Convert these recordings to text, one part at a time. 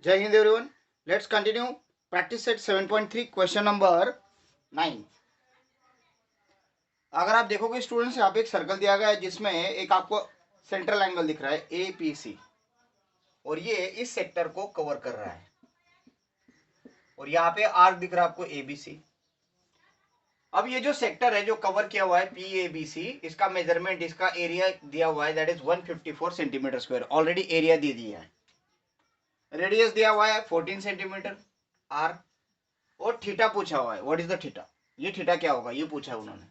जय Hind everyone. Let's continue practice set 7.3 question number 9। अगर आप देखोगे स्टूडेंट्स, यहाँ पे एक सर्कल दिया गया है जिसमें एक आपको सेंट्रल एंगल दिख रहा है APC और ये इस सेक्टर को कवर कर रहा है और यहाँ पे आर्क दिख रहा है आपको ABC। अब ये जो सेक्टर है जो कवर किया हुआ है PABC, इसका मेजरमेंट, इसका एरिया दिया हुआ है that is 154 centimetre square. Already area दे दिया है। रेडियस दिया हुआ है 14 सेंटीमीटर आर और थीटा पूछा हुआ है। What is the theta? ये थीटा क्या होगा ये पूछा है उन्होंने,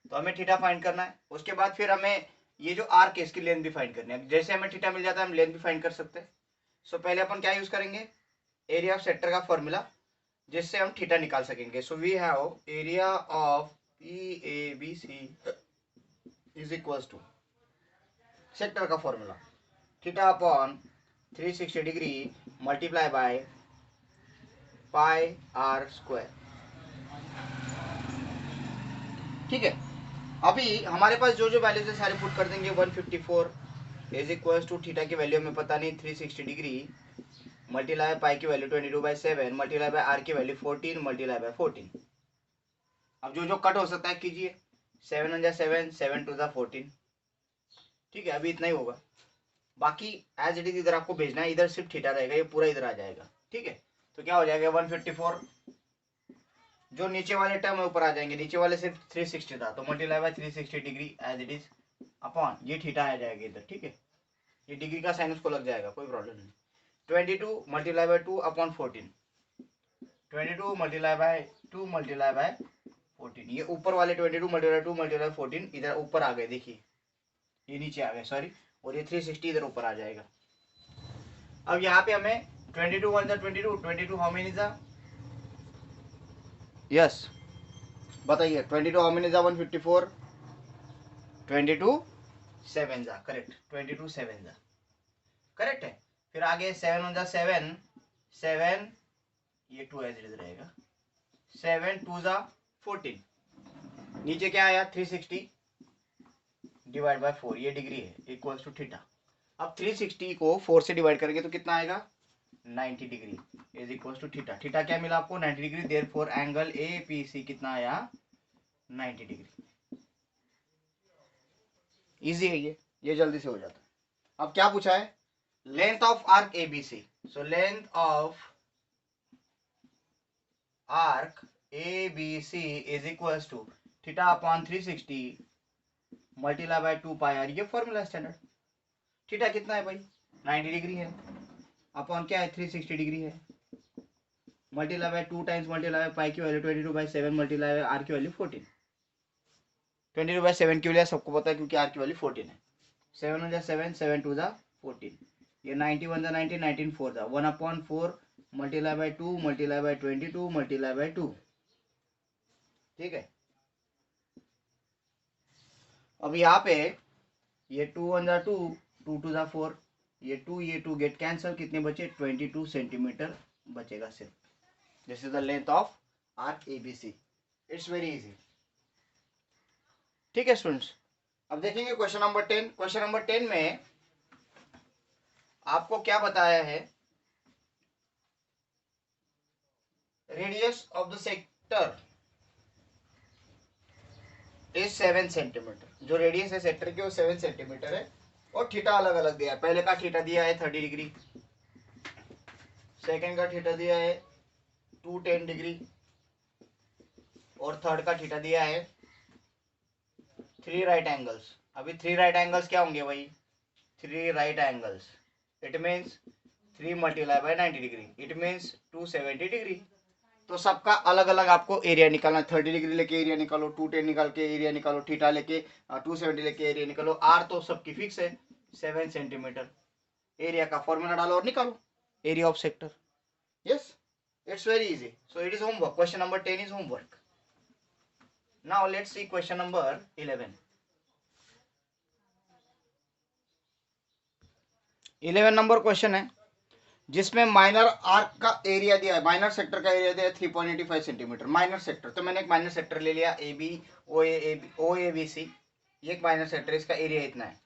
तो हमें थीटा फाइंड करना है। उसके बाद फिर हमें ये जो आर्क है इसकी लेंथ भी फाइंड करनी है। जैसे हमें थीटा मिल जाता है हम लेंथ भी फाइंड कर सकते हैं। सो पहले अपन क्या यूज करेंगे, एरिया ऑफ सेक्टर का फॉर्मूला, जिससे हम थीटा निकाल सकेंगे। So we have area of PABC is equals to sector का formula theta upon 360 degree multiply by pi are square. ठीक है, अभी हमारे पास जो जो वैल्यूज है सारे पुट कर देंगे। 154 इज इक्वल टू थीटा की वैल्यू हमें पता नहीं 360 डिग्री मल्टीप्लाई पाई की वैल्यू 22/7 मल्टीप्लाई बाय आर की वैल्यू 14 मल्टीप्लाई बाय 14। अब जो जो कट हो सकता है कीजिए। 7 1 7 7 2 14। ठीक है, अभी इतना ही होगा। बाकी एज इट इज इधर आपको भेजना है, इधर सिर्फ थीटा रहेगा, ये पूरा इधर आ जाएगा। ठीक है, तो क्या हो जाएगा 154, जो नीचे वाले टर्म है ऊपर आ जाएंगे। नीचे वाले सिर्फ 360 था तो multiply by 360 degree as it is upon ये थीटा आ जाएगा इधर। ठीक है, ये डिग्री का साइन उसको लग जाएगा, कोई प्रॉब्लम नहीं। 22 multiply by 2 upon 14, 22 multiply by 2 multiply by 14। ये ऊपर वाले 22 मल्टीप्लाई 2 मल्टीप्लाई 14 इधर ऊपर आ गए, देखिए ये नीचे आ गए, सॉरी, और ये 360 इधर ऊपर आ जाएगा। अब यहाँ पे हमें 22 1 22, 22 हाउ मेनी जा, यस बताइए 22 हाउ मेनी जा 154, 22 7 जा, करेक्ट, 22 7 जा करेक्ट है। फिर आगे 7 1 जा 7 7, ये 2 एज इज रहेगा, 7 2 जा 14, नीचे क्या आया 360 डिवाइड बाय 4, ये डिग्री है इक्वल्स टू थीटा। अब 360 को 4 से डिवाइड करेंगे तो कितना आएगा 90 degree is equals to theta. Theta क्या मिला आपको 90 डिग्री, देयरफॉर एंगल APC कितना आया 90 डिग्री। इजी है ये जल्दी से हो जाता है। अब क्या पूछा है, length of arc ABC। So length of arc ABC is equals to theta upon 360 multiply by 2 pi r, ये फॉर्मूला स्टैंडर्ड। थीटा कितना है भाई 90 डिग्री है, अपॉन क्या है 360 डिग्री है, multiply by 2 times multiply by पाई की वैल्यू 22/7 मल्टीप्लाई बाय आर की वैल्यू 14। 22/7 की वैल्यू सबको पता है क्योंकि आर की वैल्यू 14 है। 7 1 7 7 2 14, ये 91 19 19 4 1/4 multiply by 2 multiply by 22 multiply by 2। ठीक है, अब यहाँ पे ये 2 1 2 2 2 4, ये 2 गेट कैंसल, कितने बचे 22 सेंटीमीटर बचेगा सिर्फ। This is the length of arc ABC। It's very easy. ठीक है स्टूडेंट्स, अब देखेंगे क्वेश्चन नंबर 10। क्वेश्चन नंबर 10 में आपको क्या बताया है, radius of the sector is 7 centimetre. जो रेडियस है सेक्टर की वो 7 सेंटीमीटर है और थीटा अलग अलग दिया है। पहले का थीटा दिया है 30 डिग्री, सेकेंड का थीटा दिया है 210 डिग्री और थर्ड का थीटा दिया है 3 राइट एंगल्स। अभी 3 राइट एंगल्स क्या होंगे भाई, 3 right angles it means 3 multiply by 90 degree, it means 270 degree. तो सबका अलग अलग आपको एरिया निकालना है। 30 डिग्री लेके एरिया निकालो, 210 निकाल के एरिया निकालो, थीटा लेके 270 लेके एरिया निकालो। आर तो सबकी फिक्स है 7 सेंटीमीटर। एरिया का फॉर्मूला डालो और निकालो area of sector. Yes, it's very easy. So it is homework. Question number 10 is homework. Now let's see question number 11। 11 number question है जिसमें माइनर आर्क का एरिया दिया है, माइनर सेक्टर का एरिया दिया है 3.85 सेंटीमीटर। माइनर सेक्टर, तो मैंने एक माइनर सेक्टर ले लिया AB OABC, ये एक माइनर सेक्टर, इसका एरिया इतना है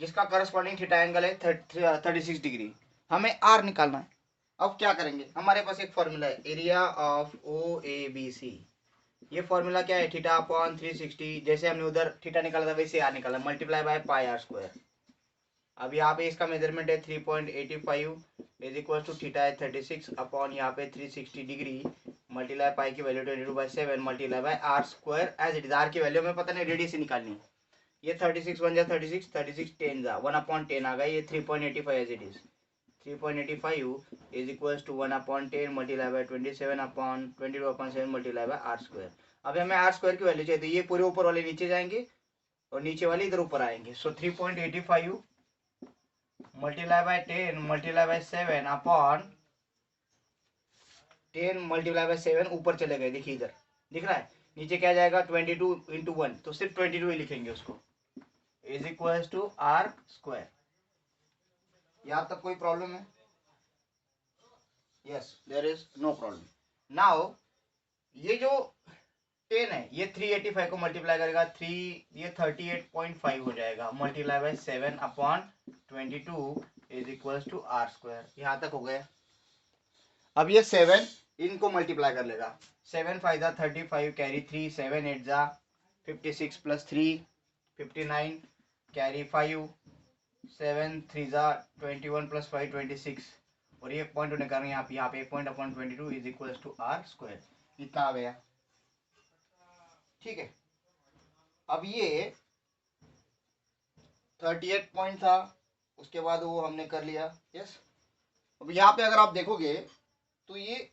जिसका करस्पॉन्डिंग थीटा एंगल है 36 डिग्री। हमें आर निकालना है। अब क्या करेंगे, हमारे पास एक फॉर्मूला है area of O A B C. ये फॉर्मूला क्या है, थीटा अपॉन 360, जैसे हमने उधर थीटा निकाला था वैसे आर निकाला, multiply by pi are square. अब यहाँ पे इसका मेजरमेंट है 3.85 इज इक्वल टू थीटा है 36 अपॉन यहाँ पे 360 डिग्री मल्टीप्लाई पाई की value 22/7 multiply by r square as it is. R की वैल्यू में पता नहीं रेडियस ही निकालनी है। ये 36 बन जाए 36, 36 10 जा 1/10 आ गया, ये 3.85 as it is. 3.85 is equal to 1/10 multiply by 27/22/7 multiply by r square. अब हमें आर स्क्वायर की वैल्यू चाहिए, तो ये पूरे ऊपर वाले नीचे जाएंगे और नीचे वाले इधर ऊपर आएंगे। सो 3.85 multiply by 10 multiply by 7 upon 10 multiply by 7 ऊपर चले गए, देखिए इधर दिख रहा है। नीचे क्या जाएगा 22 इंटू 1, तो सिर्फ 22 ही लिखेंगे उसको, is equal to are square. यहाँ तक कोई प्रॉब्लम है? Yes, there is no problem. Now ये जो 10 है ये 385 को मल्टीप्लाई करेगा 3, ये 38.5 हो जाएगा multiply by 7 upon 22 is equal to are square. यहाँ तक हो गया। अब ये 7 इनको मल्टीप्लाई कर लेगा, 7 5 जा 35 कैरी 3, 7 8 जा 56 प्लस 3 59 कैरी 5, 7 3 जा 21 प्लस 5 26, और ये पॉइंट होने कारण यहाँ पे point upon 22 is equal to are square. इतना आ गया, ठीक है। अब ये 38 पॉइंट था, उसके बाद वो हमने कर लिया, यस। अब यहाँ पे अगर आप देखोगे तो ये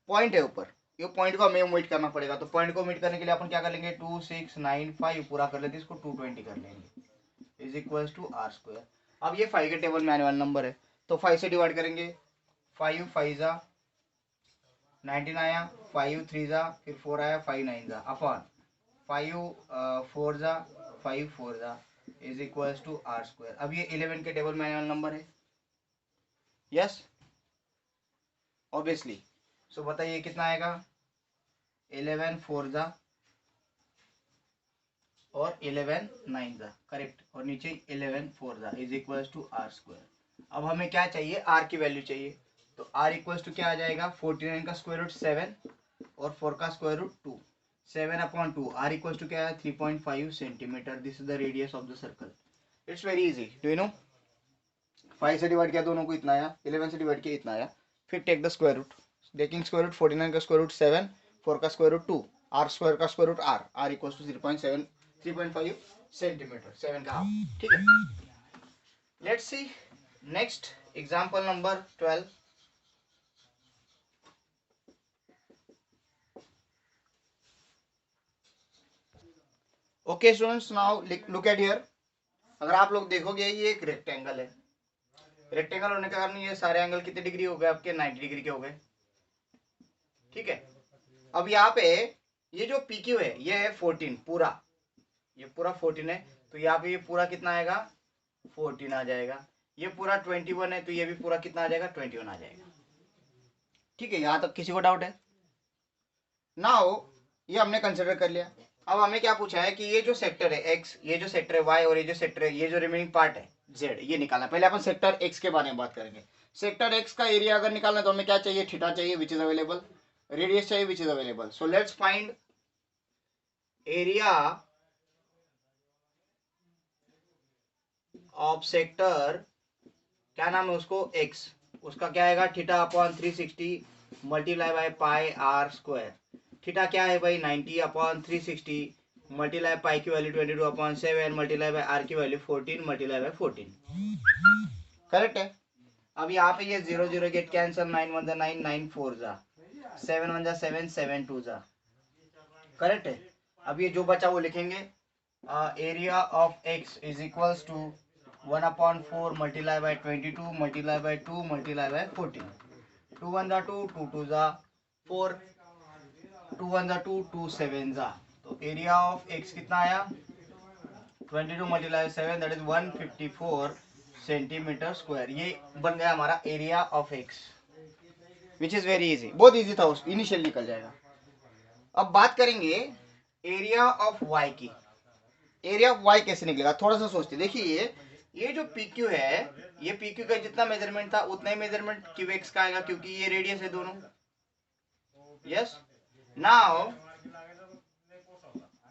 पॉइंट है ऊपर, ये पॉइंट को हमें ओमिट करना पड़ेगा। तो पॉइंट को ओमिट करने के लिए अपन क्या कर लेंगे, 2 6 9 5 पूरा कर लेते, इसको 220 कर लेंगे is equal to are square. अब ये 5 के टेबल में आने वाला नंबर है, तो 5 से डिवाइड करेंगे, 5 5 जा 19 आया, 5 3 जा फिर 4 आया, 5 9 जा अपॉन 5 4 जा 5 4 जा is equal to are square. अब ये 11 के टेबल में आने वाला नंबर है, यस ऑब्वियसली। सो बताइए कितना आएगा, 11 4 जा और 11 9 जा, करेक्ट, और नीचे 11 4 जा is equal to are square. अब हमें क्या चाहिए, आर की वैल्यू चाहिए, तो आर इक्वल टू क्या आ जाएगा, 49 का स्क्वायर रूट 7 और 4 का square root 2, 7/2। R equal to क्या है, 3.5 centimetre. This is the radius of the circle. It's very easy, do you know. 5 से डिवाइड किया दोनों को इतना आया, 11 से डिवाइड किया इतना आया, फिर take the square root, taking square root 49 का स्क्वायर रूट 7, 4 का स्क्वायर रूट 2, आर स्क्वायर का square root R, R equal to 3.5 centimetre, 7 का हाफ, ठीक है। Let's see next example number 12। Okay students, now look at here. अगर आप लोग देखोगे ये एक रेक्टेंगल है, रेक्टेंगल होने के कारण ये सारे एंगल कितने डिग्री हो गए आपके, 90 डिग्री के हो गए, ठीक है। अब यहाँ पे ये जो PQ है ये है 14 पूरा, ये पूरा 14 है, तो यहाँ पे ये पूरा कितना आएगा, 14 आ जाएगा। ये पूरा 21 है, तो ये भी पूरा कितना आ जाएगा, 21 आ जाएगा, ठीक है। यहाँ तक किसी को डाउट है? नाउ ये हमने कंसिडर कर लिया। अब हमें क्या पूछा है कि ये जो सेक्टर है x, ये जो सेक्टर है y, और ये जो सेक्टर है, ये जो रिमेनिंग पार्ट है z, ये निकालना। पहले अपन सेक्टर x के बारे में बात करेंगे। सेक्टर x का एरिया अगर निकालना है तो हमें क्या चाहिए, थीटा चाहिए विच इज अवेलेबल, रेडियस चाहिए which is available. So let's find area of sector, क्या नाम है उसको, x, उसका क्या आएगा, theta upon 360 multiply by pi are square. Theta क्या है भाई, 90 अपॉन 360 मल्टीप्लाई पाई की वैल्यू 22/7 मल्टीप्लाई बाय आर की वैल्यू 14 मल्टीप्लाई बाय 14, करेक्ट है। अब यहाँ पे ये 0 0 गेट कैंसिल, 9 1 जा 9, 9 4 जा 7 1 जा 7, 7 2 जा, करेक्ट है। अब ये जो बचा वो लिखेंगे, area of x is equals to 1/4 multiply by 22 multiply by 2 multiply by 14, 2 1 जा 2, 2 2 जा 4, 2 1 जा 2, 2 7 जा, तो एरिया ऑफ x कितना आया, 22 multiply 7 that is 154 centimetre square. ये बन गया हमारा area of x, which is very easy, बहुत इजी था, इनिशियल निकल जाएगा। अब बात करेंगे एरिया ऑफ y की। एरिया ऑफ y कैसे निकलेगा, थोड़ा सा सोचते देखिए। ये जो पी क्यू है, ये पी क्यू का जितना मेजरमेंट था उतना ही मेजरमेंट क्यू एक्स का आएगा, क्योंकि ये रेडियस है दोनों। Yes, now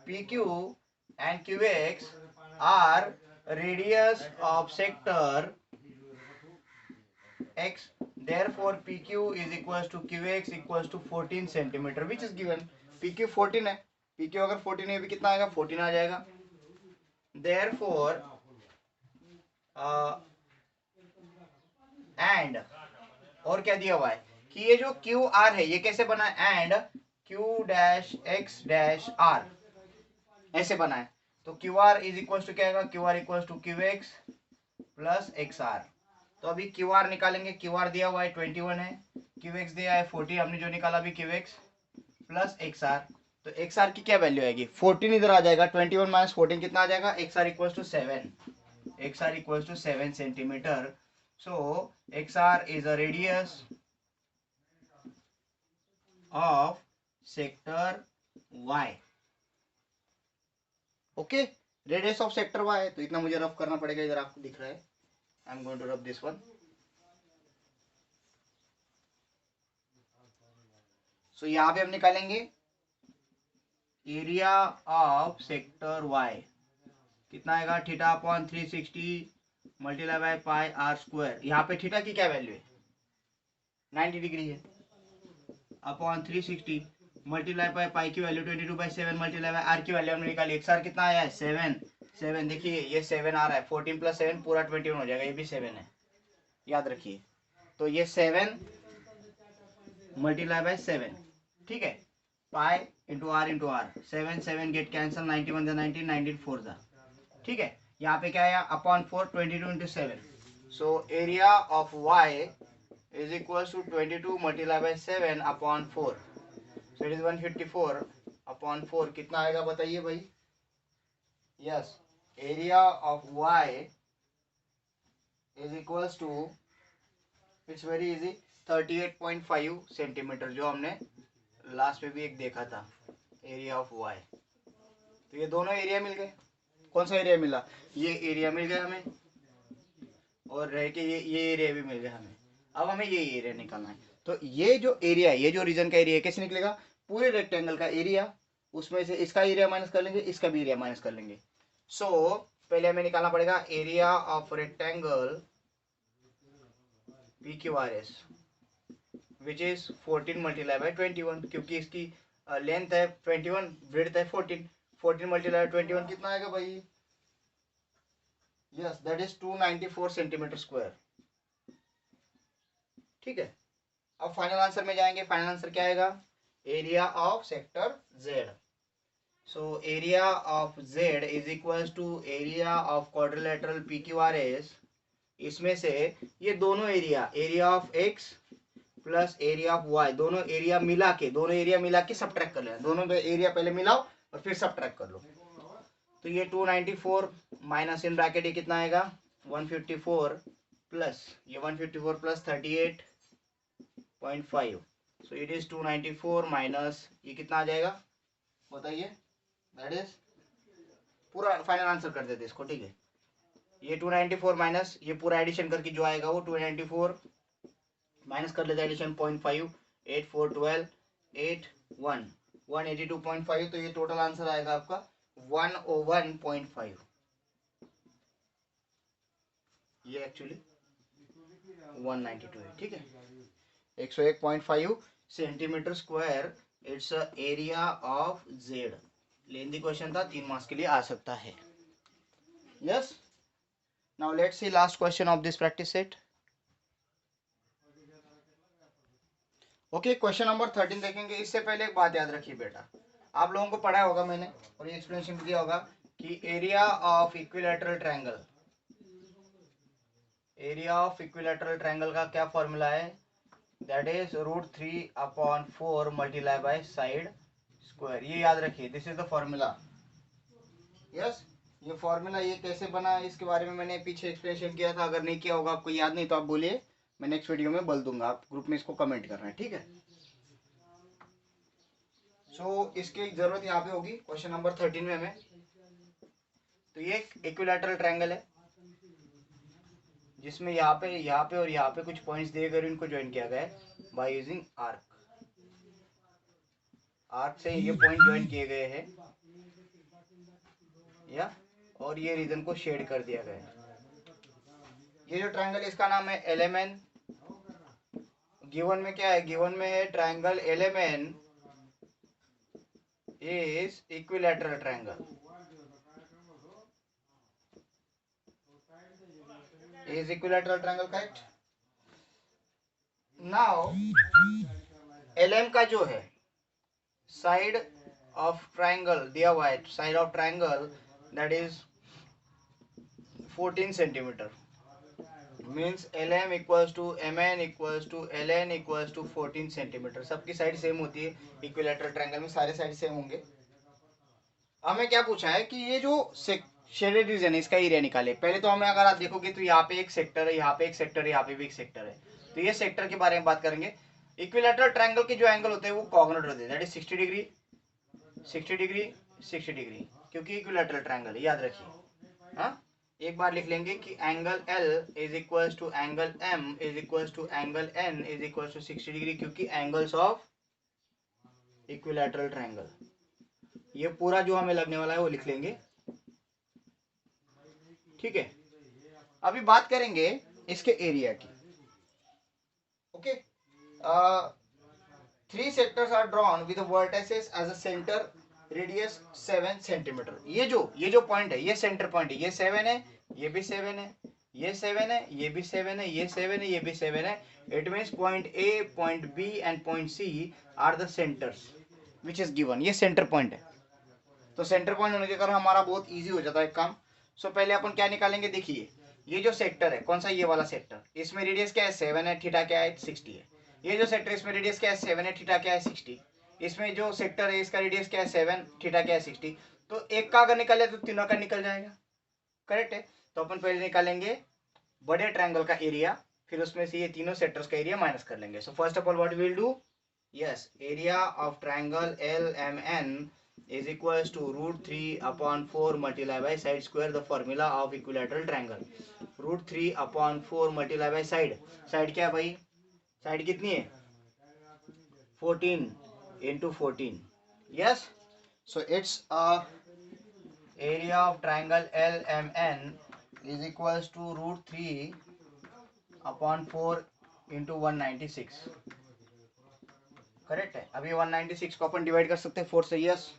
P Q and Q X R radius of sector x, therefore pq is equals to qx equals to 14 centimeter, which is given। pq 14 है, pq अगर 14 है भी कितना आएगा, 14 आ जाएगा। therefore एंड और क्या दिया हुआ है कि ये जो क्यू आर है ये कैसे बना है, and Q dash X dash R ऐसे बना है। तो Q R is equal to क्या आएगा, Q R equal to Q X plus X R. तो अभी क्यू आर निकालेंगे, क्यू आर दिया हुआ है 21 है, क्यू एक्स दिया है 40, हमने जो निकाला अभी Q X plus X R. तो एक्स आर की क्या वैल्यू आएगी, 14 इधर आ जाएगा, 21 माइनस 14 कितना आ जाएगा, X R equal to 7, X R equal to 7 centimetre. So XR is a radius of sector Y. Okay, radius of sector Y है, तो इतना मुझे रफ करना पड़ेगा, इधर आपको दिख रहा है, I am going to rough this one. So यहाँ पे हम निकालेंगे एरिया ऑफ सेक्टर Y, कितना आएगा, theta upon 360 multiply by pi are square. यहाँ पे थीटा की क्या वैल्यू है, 90 डिग्री है, अपॉन 360 मल्टीप्लाई बाय पाई की वैल्यू 22/7 मल्टीप्लाई बाय आर की वैल्यू हमने निकाली। एक्स आर कितना आया है, 7 देखिए ये 7 आ रहा है, 14 प्लस 7 पूरा 21 हो जाएगा, ये भी 7 है, याद रखिए। तो ये 7 मल्टीप्लाई बाय 7, ठीक है, pi into R 7 get cancel, 91 19 19 4 दा, ठीक है। यहाँ पे क्या आया, upon 4 22 into 7। So area of Y is equal to 22 multiply by 7 upon 4, so it is 154 upon 4, कितना आएगा बताइए भाई। Yes, area of Y is equals to, it's very easy, 38.5 centimetre, जो हमने लास्ट में भी एक देखा था, एरिया ऑफ वाई। तो ये दोनों एरिया मिल गए, कौन सा एरिया मिला, ये एरिया मिल गया हमें, और रह के ये एरिया भी मिल गया हमें। अब हमें ये एरिया निकालना है, तो ये जो एरिया है, ये जो रीजन का एरिया है, कैसे निकलेगा, पूरे रेक्टेंगल का एरिया, उसमें से इसका एरिया माइनस कर लेंगे, इसका भी एरिया माइनस कर लेंगे। सो पहले हमें निकालना पड़ेगा area of rectangle P Q R S, which is 14 multiply bye 21, क्योंकि इसकी लेंथ है 21, ब्रेड्थ है 14, 14 मल्टीप्लाई 21 कितना आएगा भाई, yes that is 294 centimetre square, ठीक है। अब फाइनल आंसर में जाएंगे, फाइनल आंसर क्या आएगा, area of sector Z. So area of Z is equal to area of quadrilateral P Q R S, इसमें से ये दोनों area, area of X plus area of Y, दोनों एरिया मिला के सबट्रैक्ट कर लेना, दोनों एरिया पहले मिलाओ और फिर सबट्रैक्ट कर लो। तो ये 294 माइनस इन ब्रैकेट ये कितना आएगा, 154 प्लस ये 154 plus 38.5, so it is 294 minus ये कितना आ जाएगा बताइए, दैट इज, पूरा फाइनल आंसर कर देते इसको, ठीक है। ये 294 माइनस ये पूरा एडिशन करके जो आएगा वो 294 माइनस कर लेते एडिशन 0.5 8 4 12 8 1 182.5, तो ये टोटल आंसर आएगा आपका 101.5, ये एक्चुअली 192 है, ठीक है, 101.5 centimetre square, it's area of Z. Lengthy question था, 3 मार्क्स के लिए आ सकता है। Yes, now let's see last question of this practice set. Okay, question number 13 देखेंगे। इससे पहले एक बात याद रखिए बेटा, आप लोगों को पढ़ा होगा मैंने और ये एक्सप्लेनेशन दिया होगा कि area of equilateral triangle, area of equilateral triangle का क्या फॉर्मूला है, that is √3/4 multiply by side square. ये याद रखिए, this is the formula. Yes, ये फॉर्मूला ये कैसे बना इसके बारे में मैंने पीछे एक्सप्लेनेशन किया था, अगर नहीं किया होगा, आपको याद नहीं तो आप बोलिए, मैं नेक्स्ट वीडियो में बोल दूंगा, आप ग्रुप में इसको कमेंट करना है, ठीक है। सो इसकी जरूरत यहाँ पे होगी क्वेश्चन नंबर 13 में हमें। तो ये एक इक्विलैटरल ट्रायंगल है, जिसमें यहाँ पे और यहाँ पे कुछ पॉइंट्स देकर इनको ज्वाइन किया गया है बाय यूजिंग आर्क। आर्क से ये पॉइंट ज्वाइन किए गए हैं या, और ये रीजन को शेड कर दिया गया है। ये जो ट्रायंगल इसका नाम है एलएमएन। गिवन में क्या है, गिवन में है triangle LMN is equilateral triangle, is equilateral triangle, correct. Now LM का जो है साइड ऑफ ट्रायंगल दिया हुआ है, side of triangle that is 14 centimetre, means LM equals to MN equals to LN equals to 14 centimetre. सबकी side same होती है, equilateral triangle में सारे साइड सेम होंगे। हमें क्या पूछा है कि ये जो शेडेड रीजन है इसका एरिया निकाले। पहले तो हमें अगर आप देखोगे तो यहाँ पे एक सेक्टर है, यहाँ पे एक सेक्टर है, यहाँ पे भी एक सेक्टर है, तो ये सेक्टर के बारे में बात करेंगे। इक्विलैटरल ट्रायंगल के जो एंगल होते हैं वो कॉग्नेट होते हैं, that is 60 degree 60 degree 60 degree, क्योंकि इक्विलैटरल ट्रायंगल, याद रखिए। हाँ, एक बार लिख लेंगे कि angle L is equals to angle M is equals to angle N is equals to 60 degree, क्योंकि एंगल्स ऑफ इक्विलैटरल ट्रायंगल। ये पूरा जो हमें लगने वाला है वो लिख लेंगे, ठीक है। अभी बात करेंगे इसके एरिया की। Okay, 3 sectors are drawn with vertices as a centre, radius 7 centimetre. ये जो पॉइंट है ये सेंटर पॉइंट है, ये 7 है, ये भी 7 है, ये 7 है, ये भी 7 है, ये 7 है, ये भी 7 है। It means point A, point B and point C are the centres which is given. ये सेंटर पॉइंट है, तो सेंटर पॉइंट होने के कारण हमारा बहुत इजी हो जाता है काम। सो पहले अपन क्या निकालेंगे, देखिए ये जो सेक्टर है, कौन सा, ये वाला सेक्टर, इसमें रेडियस क्या है 7 है, थीटा क्या है 60 है। ये जो सेक्टर इसमें रेडियस क्या है 7 है, थीटा क्या है 60। इसमें जो सेक्टर है इसका रेडियस क्या है 7, थीटा क्या है 60। तो एक का अगर निकले तो तीनों का निकल जाएगा, करेक्ट है। तो अपन पहले निकालेंगे बड़े ट्रायंगल का एरिया, फिर उसमें से ये तीनों सेक्टर्स का एरिया माइनस कर लेंगे। So first of all what we will do, yes, area of triangle LMN is equals to √3/4 multiplied by side square, the formula of equilateral triangle। √3/4 multiplied by side, side क्या है भाई, side कितनी है 14 into 14, yes। so it's area of triangle LMN is equals to √3/4 into 196, correct है। अभी 196 को अपन divide कर सकते हैं 4 से, यस।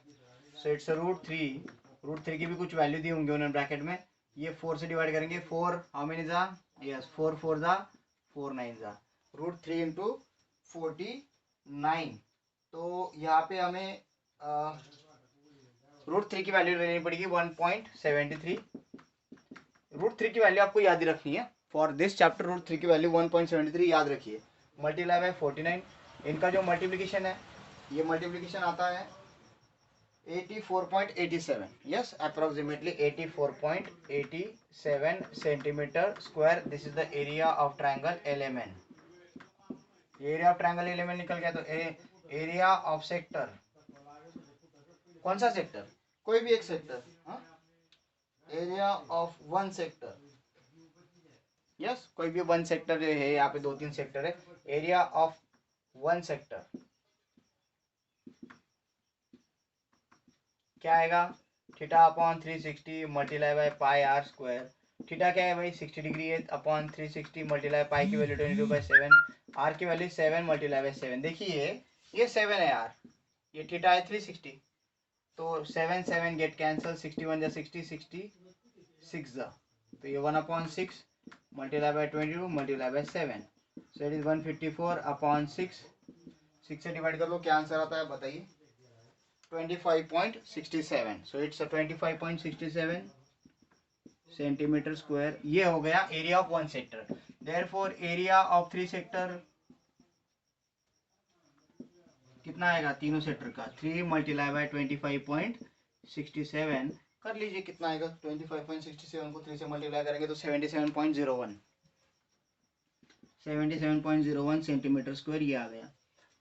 सो इट्स √3 की भी कुछ वैल्यू दी होंगे उन्होंने ब्रैकेट में, ये 4 से डिवाइड करेंगे। 4 हाउ मेनी जा, यस 4 4 जा 4 9 जा, √3 into 49। तो यहाँ पे हमें √3 की वैल्यू लेनी पड़ेगी 1.73। √3 की वैल्यू आपको याद ही रखनी है फॉर दिस चैप्टर, √3 की वैल्यू 1.73 याद रखिए, मल्टीप्लाई बाय 49। इनका जो मल्टीप्लिकेशन है, ये मल्टीप्लिकेशन आता है 84.87, yes, approximately 84.87 centimeter square। this is the area of triangle LMN। Area of triangle LMN निकल गया। तो एरिया ऑफ सेक्टर, कौन सा सेक्टर, कोई भी एक सेक्टर, हाँ, area of one sector, yes, कोई भी वन सेक्टर जो है, यहाँ पे 2-3 सेक्टर है, एरिया ऑफ वन सेक्टर क्या आएगा, θ/360 multiply by pi are square. Theta क्या है भाई 60 डिग्री है, अपॉन 360 मल्टीप्लाई पाई की वैल्यू 22/7, आर की वैल्यू 7 मल्टीप्लाई बाय 7। देखिए ये 7 है यार, ये थीटा है 360, तो 7 7 गेट कैंसल, 61 जा 60 66 जा, तो ये 1/6 multiply by 22 multiply by 7, so it is 154/6। 6 से डिवाइड कर लो, क्या आंसर आता है बताइए, 25.67। So it's 25.67 centimetre square. ये हो गया area of one sector. Therefore area of 3 sector कितना आएगा, तीनों सेक्टर का 3 मल्टीप्लाई बाय 25.67 कर लीजिए, कितना आएगा 25.67 को 3 से मल्टीप्लाई करेंगे तो 77.01 सेंटीमीटर स्क्वायर ये आ गया।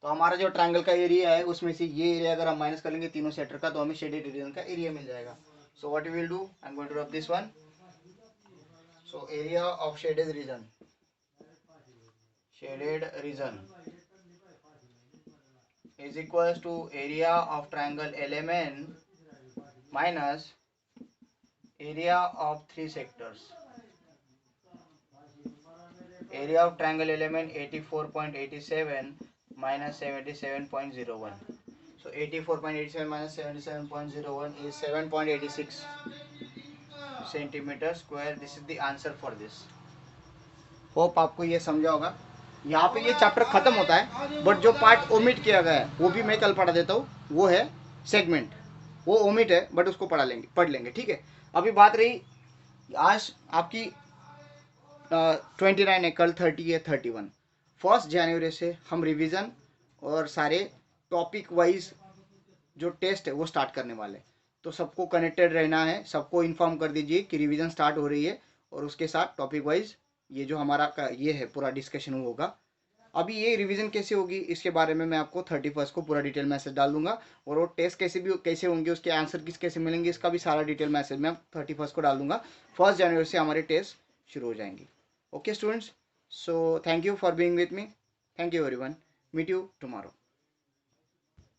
तो हमारा जो ट्रायंगल का एरिया है उसमें से ये एरिया अगर हम माइनस कर लेंगे तीनों सेक्टर का, तो हमें शेडेड रीजन का एरिया मिल जाएगा। So what we will do, I am going to rub this one. So area of shaded region is equals to area of triangle LMN minus area of three sectors. Area of triangle element 84.87 minus 77.01. So 84.87 minus 77.01 is 7.86 centimeter square. This is the answer for this. Hope आपको ये समझा होगा. यहाँ पे ये chapter खत्म होता है, बट जो पार्ट ओमिट किया गया है वो भी मैं कल पढ़ा देता हूँ. वो है सेगमेंट, वो ओमिट है बट उसको पढ़ लेंगे. ठीक है. अभी बात रही आज आपकी 29 है, कल 30 है, 31. 1 जनवरी से हम रिवीजन और सारे टॉपिक वाइज जो टेस्ट है वो स्टार्ट करने वाले. तो सबको कनेक्टेड रहना है, सबको इन्फॉर्म कर दीजिए कि रिवीजन स्टार्ट हो रही है और उसके साथ टॉपिक वाइज ये जो हमारा ये है पूरा डिस्कशन होगा. अभी ये रिवीजन कैसे होगी इसके बारे में मैं आपको 31 को पूरा डिटेल मैसेज डाल दूंगा, और वो टेस्ट कैसे होंगे, उसके आंसर कैसे मिलेंगे, इसका भी सारा डिटेल मैसेज मैं 31 को डाल दूंगा. 1 जनवरी से हमारे टेस्ट शुरू हो जाएंगी. Okay students, so thank you for being with me. Thank you everyone. Meet you tomorrow.